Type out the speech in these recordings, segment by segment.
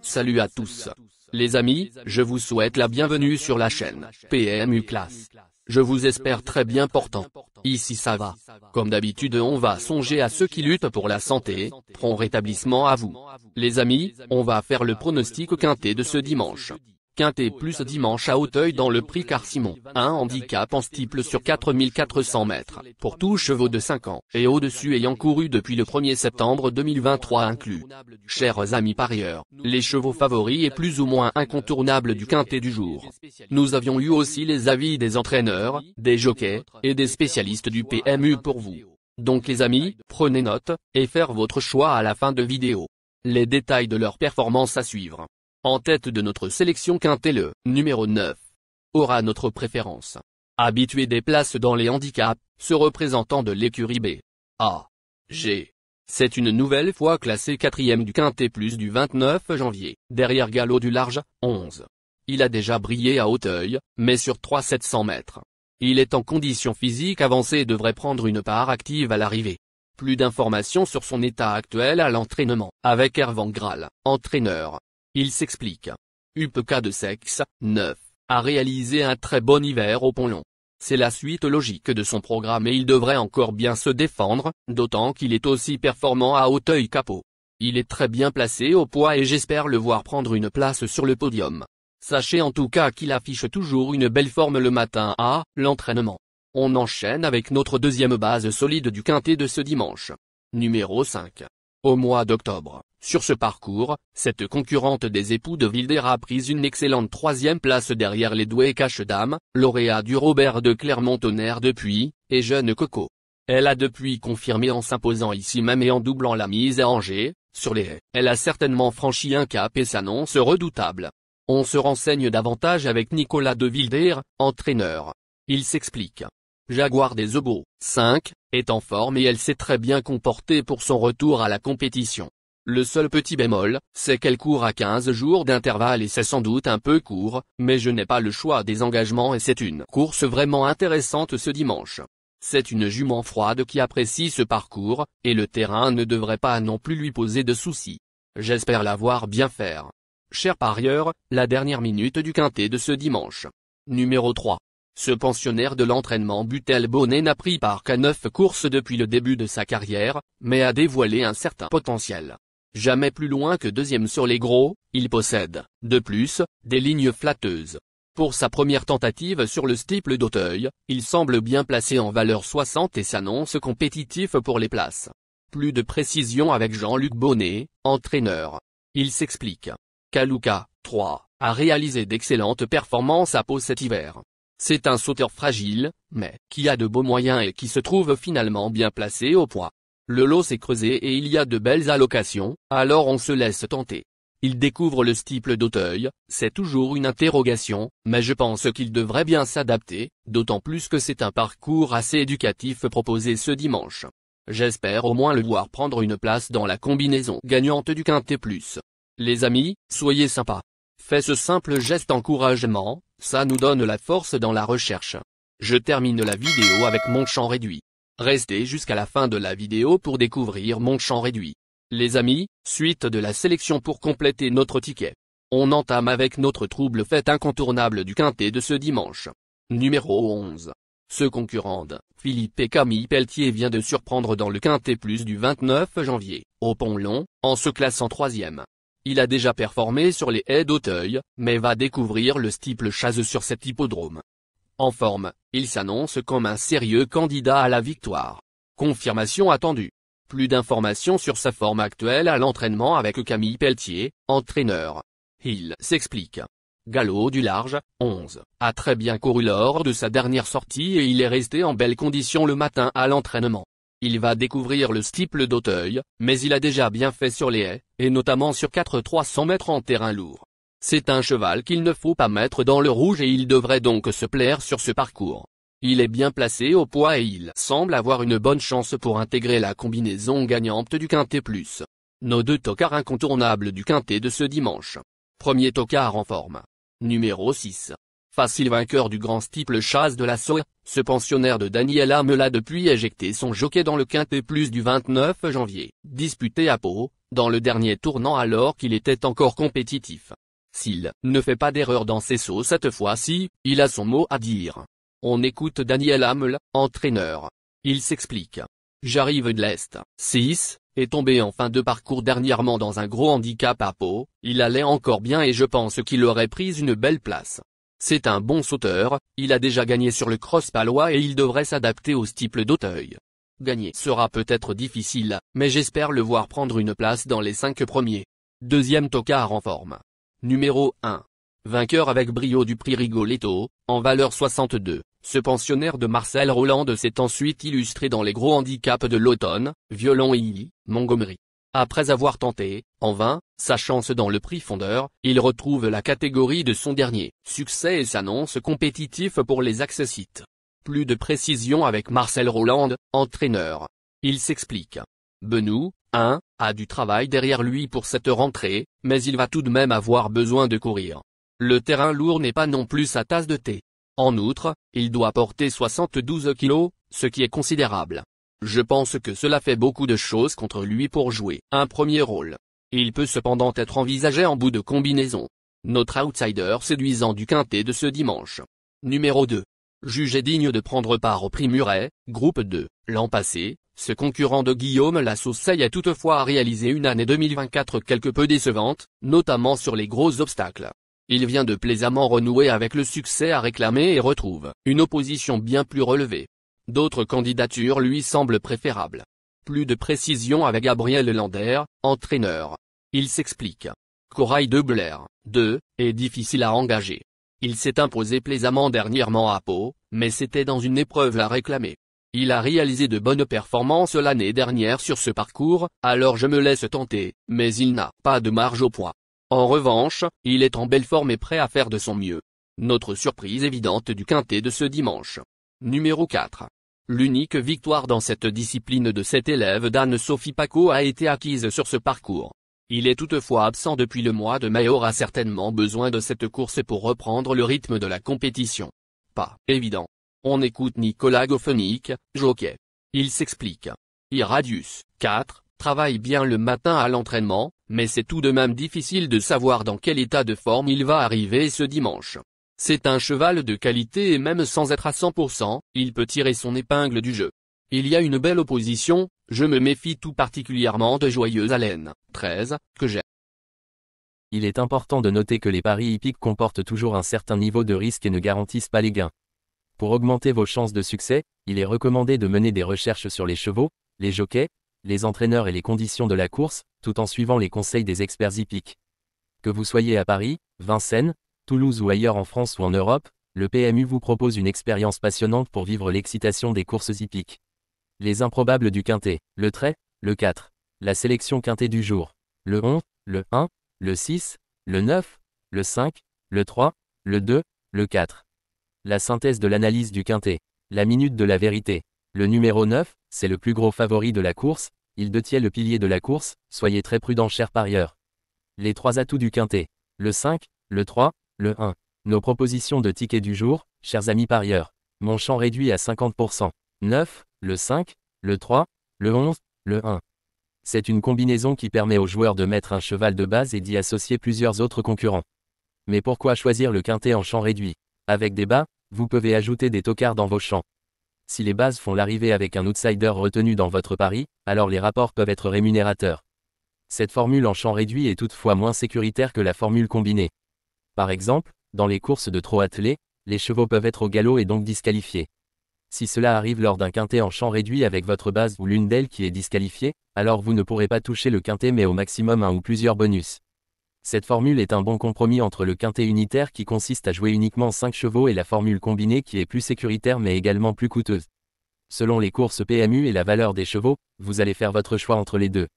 Salut à tous. Les amis, je vous souhaite la bienvenue sur la chaîne PMU Classe. Je vous espère très bien portant. Ici ça va. Comme d'habitude on va songer à ceux qui luttent pour la santé, prompt rétablissement à vous. Les amis, on va faire le pronostic quintet de ce dimanche. Quintet plus dimanche à Auteuil dans le prix Car-Simon, un handicap en steeple sur 4400 mètres, pour tous chevaux de 5 ans, et au-dessus ayant couru depuis le 1er septembre 2023 inclus. Chers amis parieurs, les chevaux favoris et plus ou moins incontournables du quintet du jour. Nous avions eu aussi les avis des entraîneurs, des jockeys, et des spécialistes du PMU pour vous. Donc les amis, prenez note, et faire votre choix à la fin de vidéo. Les détails de leur performance à suivre. En tête de notre sélection quintet le numéro 9 aura notre préférence. Habitué des places dans les handicaps, ce représentant de l'écurie B. A. G. C'est une nouvelle fois classé 4e du quintet plus du 29 janvier, derrière Galop du Large, 11. Il a déjà brillé à Auteuil, mais sur 700 mètres. Il est en condition physique avancée et devrait prendre une part active à l'arrivée. Plus d'informations sur son état actuel à l'entraînement, avec Hervan Graal, entraîneur. Il s'explique. UPK de sexe, 9, a réalisé un très bon hiver au Pont-Long. C'est la suite logique de son programme et il devrait encore bien se défendre, d'autant qu'il est aussi performant à Auteuil-Capot. Il est très bien placé au poids et j'espère le voir prendre une place sur le podium. Sachez en tout cas qu'il affiche toujours une belle forme le matin à l'entraînement. On enchaîne avec notre deuxième base solide du quintet de ce dimanche. Numéro 5. Au mois d'octobre, sur ce parcours, cette concurrente des époux de Wilder a pris une excellente 3e place derrière les doués Cache-Dame, lauréat du Robert de Clermont-Tonnerre depuis, et Jeune Coco. Elle a depuis confirmé en s'imposant ici même et en doublant la mise à Angers, sur les haies. Elle a certainement franchi un cap et s'annonce redoutable. On se renseigne davantage avec Nicolas de Wilder, entraîneur. Il s'explique. Jaguar des Obos, 5, est en forme et elle s'est très bien comportée pour son retour à la compétition. Le seul petit bémol, c'est qu'elle court à 15 jours d'intervalle et c'est sans doute un peu court, mais je n'ai pas le choix des engagements et c'est une course vraiment intéressante ce dimanche. C'est une jument froide qui apprécie ce parcours, et le terrain ne devrait pas non plus lui poser de soucis. J'espère la voir bien faire. Chers parieurs, la dernière minute du quintet de ce dimanche. Numéro 3. Ce pensionnaire de l'entraînement Butel Bonnet n'a pris part qu'à 9 courses depuis le début de sa carrière, mais a dévoilé un certain potentiel. Jamais plus loin que 2e sur les gros, il possède, de plus, des lignes flatteuses. Pour sa première tentative sur le steeple d'Auteuil, il semble bien placé en valeur 60 et s'annonce compétitif pour les places. Plus de précision avec Jean-Luc Bonnet, entraîneur. Il s'explique. Kaluka, 3, a réalisé d'excellentes performances à Pau cet hiver. C'est un sauteur fragile, mais qui a de beaux moyens et qui se trouve finalement bien placé au poids. Le lot s'est creusé et il y a de belles allocations, alors on se laisse tenter. Il découvre le steeple d'Auteuil, c'est toujours une interrogation, mais je pense qu'il devrait bien s'adapter, d'autant plus que c'est un parcours assez éducatif proposé ce dimanche. J'espère au moins le voir prendre une place dans la combinaison gagnante du quintet plus. Les amis, soyez sympas. Faites ce simple geste encouragement, ça nous donne la force dans la recherche. Je termine la vidéo avec mon champ réduit. Restez jusqu'à la fin de la vidéo pour découvrir mon champ réduit. Les amis, suite de la sélection pour compléter notre ticket. On entame avec notre trouble fête incontournable du quintet de ce dimanche. Numéro 11. Ce concurrent de Philippe et Camille Pelletier vient de surprendre dans le quintet plus du 29 janvier, au Pont-Long, en se classant 3e. Il a déjà performé sur les haies d'Auteuil, mais va découvrir le steeple Chaz sur cet hippodrome. En forme, il s'annonce comme un sérieux candidat à la victoire. Confirmation attendue. Plus d'informations sur sa forme actuelle à l'entraînement avec Camille Pelletier, entraîneur. Il s'explique. Galop du Large, 11, a très bien couru lors de sa dernière sortie et il est resté en belle condition le matin à l'entraînement. Il va découvrir le steeple d'Auteuil, mais il a déjà bien fait sur les haies, et notamment sur 300 mètres en terrain lourd. C'est un cheval qu'il ne faut pas mettre dans le rouge et il devrait donc se plaire sur ce parcours. Il est bien placé au poids et il semble avoir une bonne chance pour intégrer la combinaison gagnante du quintet plus. Nos deux tocards incontournables du quintet de ce dimanche. Premier tocard en forme. Numéro 6. Facile vainqueur du grand steeple Chaz de la Soie, ce pensionnaire de Daniel Amel a depuis éjecté son jockey dans le quintet plus du 29 janvier, disputé à Pau, dans le dernier tournant alors qu'il était encore compétitif. S'il ne fait pas d'erreur dans ses sauts cette fois-ci, il a son mot à dire. On écoute Daniel Hamel, entraîneur. Il s'explique. J'arrive de l'Est, 6, est tombé en fin de parcours dernièrement dans un gros handicap à Pau, il allait encore bien et je pense qu'il aurait pris une belle place. C'est un bon sauteur, il a déjà gagné sur le cross palois et il devrait s'adapter au steeple d'Auteuil. Gagner sera peut-être difficile, mais j'espère le voir prendre une place dans les 5 premiers. Deuxième tocard en forme. Numéro 1. Vainqueur avec brio du prix Rigoletto, en valeur 62, ce pensionnaire de Marcel Rolland s'est ensuite illustré dans les gros handicaps de l'automne, Violon et Montgomery. Après avoir tenté, en vain, sa chance dans le prix Fondeur, il retrouve la catégorie de son dernier succès et s'annonce compétitif pour les accessites. Plus de précision avec Marcel Rolland, entraîneur. Il s'explique. Benoît, a du travail derrière lui pour cette rentrée, mais il va tout de même avoir besoin de courir. Le terrain lourd n'est pas non plus sa tasse de thé. En outre, il doit porter 72 kg, ce qui est considérable. Je pense que cela fait beaucoup de choses contre lui pour jouer un premier rôle. Il peut cependant être envisagé en bout de combinaison. Notre outsider séduisant du quintet de ce dimanche. Numéro 2. Jugé digne de prendre part au prix Muret, groupe 2, l'an passé, ce concurrent de Guillaume Lassausseille a toutefois réalisé une année 2024 quelque peu décevante, notamment sur les gros obstacles. Il vient de plaisamment renouer avec le succès à réclamer et retrouve une opposition bien plus relevée. D'autres candidatures lui semblent préférables. Plus de précision avec Gabriel Lander, entraîneur. Il s'explique. Corail de Blair, 2, est difficile à engager. Il s'est imposé plaisamment dernièrement à Pau, mais c'était dans une épreuve à réclamer. Il a réalisé de bonnes performances l'année dernière sur ce parcours, alors je me laisse tenter, mais il n'a pas de marge au poids. En revanche, il est en belle forme et prêt à faire de son mieux. Notre surprise évidente du quintet de ce dimanche. Numéro 4. L'unique victoire dans cette discipline de cet élève d'Anne-Sophie Paco a été acquise sur ce parcours. Il est toutefois absent depuis le mois de mai et aura certainement besoin de cette course pour reprendre le rythme de la compétition. Pas évident. On écoute Nicolas Goffenick, jockey. Il s'explique. Iradius, 4, travaille bien le matin à l'entraînement, mais c'est tout de même difficile de savoir dans quel état de forme il va arriver ce dimanche. C'est un cheval de qualité et même sans être à 100%, il peut tirer son épingle du jeu. Il y a une belle opposition, je me méfie tout particulièrement de Joyeuse Haleine, 13, que j'ai. Il est important de noter que les paris hippiques comportent toujours un certain niveau de risque et ne garantissent pas les gains. Pour augmenter vos chances de succès, il est recommandé de mener des recherches sur les chevaux, les jockeys, les entraîneurs et les conditions de la course, tout en suivant les conseils des experts hippiques. Que vous soyez à Paris, Vincennes, Toulouse ou ailleurs en France ou en Europe, le PMU vous propose une expérience passionnante pour vivre l'excitation des courses hippiques. Les improbables du quintet, le trait, le 4. La sélection quintet du jour, le 11, le 1, le 6, le 9, le 5, le 3, le 2, le 4. La synthèse de l'analyse du quintet, la minute de la vérité. Le numéro 9, c'est le plus gros favori de la course, il détient le pilier de la course, soyez très prudent chers parieurs. Les 3 atouts du quintet, le 5, le 3, le 1. Nos propositions de tickets du jour, chers amis parieurs. Mon champ réduit à 50%. 9, le 5, le 3, le 11, le 1. C'est une combinaison qui permet aux joueurs de mettre un cheval de base et d'y associer plusieurs autres concurrents. Mais pourquoi choisir le quintet en champ réduit? Avec des bas, vous pouvez ajouter des tocards dans vos champs. Si les bases font l'arrivée avec un outsider retenu dans votre pari, alors les rapports peuvent être rémunérateurs. Cette formule en champ réduit est toutefois moins sécuritaire que la formule combinée. Par exemple, dans les courses de trot attelé, les chevaux peuvent être au galop et donc disqualifiés. Si cela arrive lors d'un quintet en champ réduit avec votre base ou l'une d'elles qui est disqualifiée, alors vous ne pourrez pas toucher le quintet mais au maximum un ou plusieurs bonus. Cette formule est un bon compromis entre le quintet unitaire qui consiste à jouer uniquement 5 chevaux et la formule combinée qui est plus sécuritaire mais également plus coûteuse. Selon les courses PMU et la valeur des chevaux, vous allez faire votre choix entre les deux.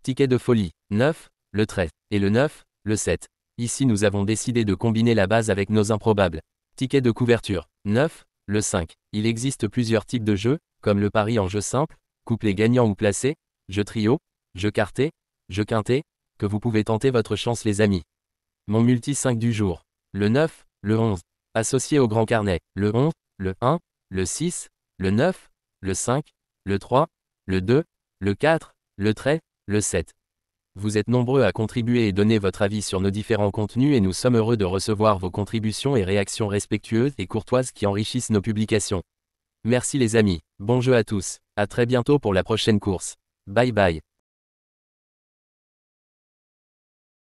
Ticket de folie, 9, le 13, et le 9, le 7. Ici nous avons décidé de combiner la base avec nos improbables. Ticket de couverture, 9, le 5. Il existe plusieurs types de jeux, comme le pari en jeu simple, couplet gagnant ou placé, jeu trio, jeu quarté, jeu quintet, que vous pouvez tenter votre chance les amis. Mon multi 5 du jour. Le 9, le 11. Associé au grand carnet, le 11, le 1, le 6, le 9, le 5, le 3, le 2, le 4, le 13, le 7. Vous êtes nombreux à contribuer et donner votre avis sur nos différents contenus et nous sommes heureux de recevoir vos contributions et réactions respectueuses et courtoises qui enrichissent nos publications. Merci les amis, bon jeu à tous, à très bientôt pour la prochaine course. Bye bye.